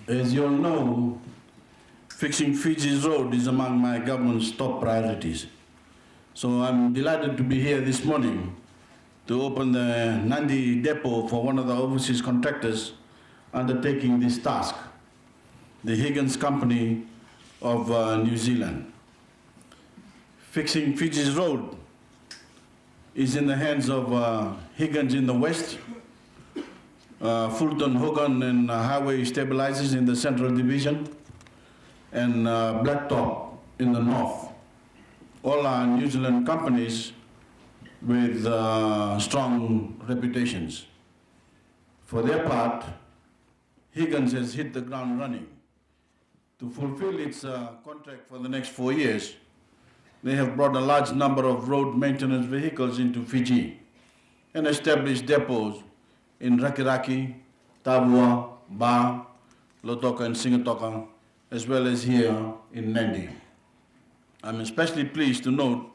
As you all know, fixing Fiji's road is among my government's top priorities. So I'm delighted to be here this morning to open the Nandi depot for one of the overseas contractors undertaking this task, the Higgins Company of New Zealand. Fixing Fiji's road is in the hands of Higgins in the west, Fulton Hogan and Highway Stabilizers in the Central Division, and Blacktop in the north. All are New Zealand companies with strong reputations. For their part, Higgins has hit the ground running. To fulfill its contract for the next 4 years, they have brought a large number of road maintenance vehicles into Fiji and established depots in Rakiraki, Tabua, Ba, Lotoka and Singatoka, as well as here in Nandi. I'm especially pleased to note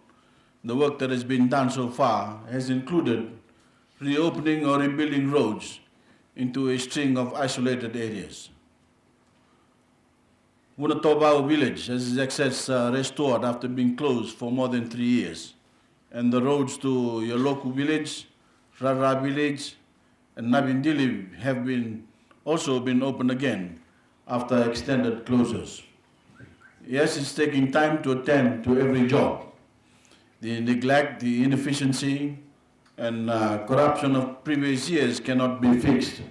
the work that has been done so far has included reopening or rebuilding roads into a string of isolated areas. Wunatobao village has its access restored after being closed for more than 3 years, and the roads to Yoloku village, Rara village, and Nabindili have also been opened again after extended closures. Yes, it's taking time to attend to every job. The neglect, the inefficiency, and corruption of previous years cannot be fixed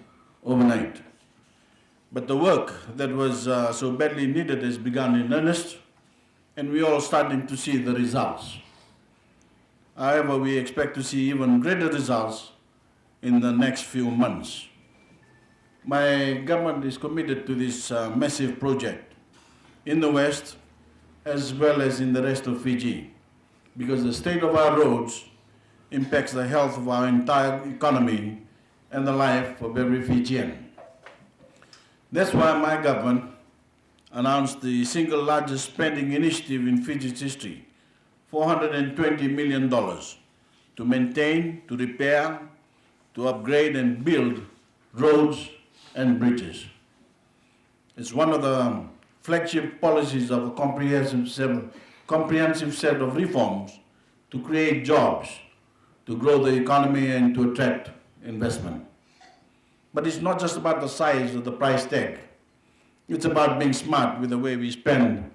overnight. But the work that was so badly needed has begun in earnest, and we're all starting to see the results. However, we expect to see even greater results in the next few months. My government is committed to this massive project in the West as well as in the rest of Fiji, because the state of our roads impacts the health of our entire economy and the life of every Fijian. That's why my government announced the single largest spending initiative in Fiji's history, $420 million to maintain, to repair, to upgrade and build roads and bridges. It's one of the flagship policies of a comprehensive set of reforms to create jobs, to grow the economy and to attract investment. But it's not just about the size of the price tag. It's about being smart with the way we spend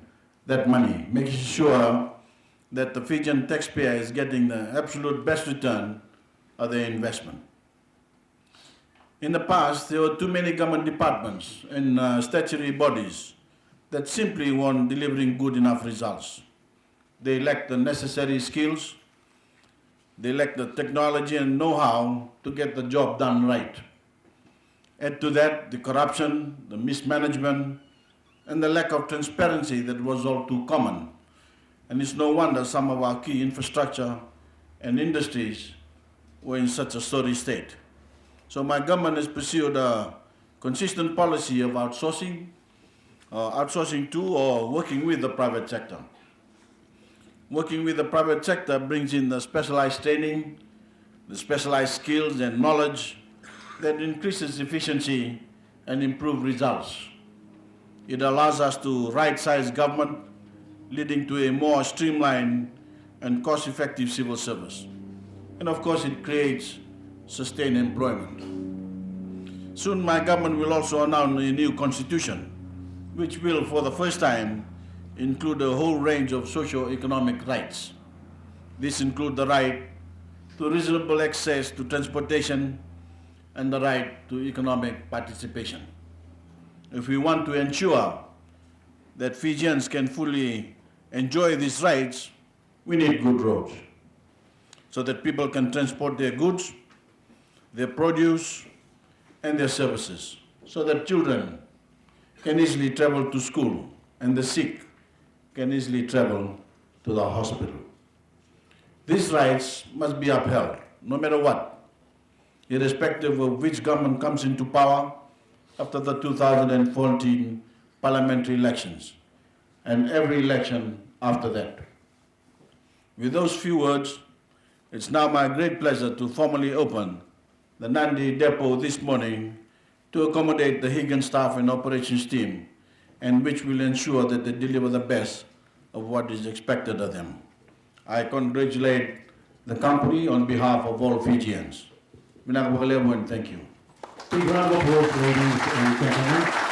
that money, making sure that the Fijian taxpayer is getting the absolute best return of their investment. In the past, there were too many government departments and statutory bodies that simply weren't delivering good enough results. They lacked the necessary skills, they lacked the technology and know-how to get the job done right. Add to that the corruption, the mismanagement, and the lack of transparency that was all too common. And it's no wonder some of our key infrastructure and industries were in such a sorry state. So my government has pursued a consistent policy of outsourcing to or working with the private sector. Working with the private sector brings in the specialized training, the specialized skills and knowledge that increases efficiency and improve results. It allows us to right-size government, leading to a more streamlined and cost-effective civil service. And of course, it creates sustained employment. Soon my government will also announce a new constitution, which will, for the first time, include a whole range of socio-economic rights. This includes the right to reasonable access to transportation, and the right to economic participation. If we want to ensure that Fijians can fully enjoy these rights, we need good roads so that people can transport their goods, their produce, and their services, so that children can easily travel to school and the sick can easily travel to the hospital. These rights must be upheld, no matter what, irrespective of which government comes into power after the 2014 parliamentary elections and every election after that. With those few words, it's now my great pleasure to formally open the Nandi depot this morning to accommodate the Higgins staff and operations team, and which will ensure that they deliver the best of what is expected of them. I congratulate the company on behalf of all Fijians. Thank you. Big round of applause, ladies and gentlemen.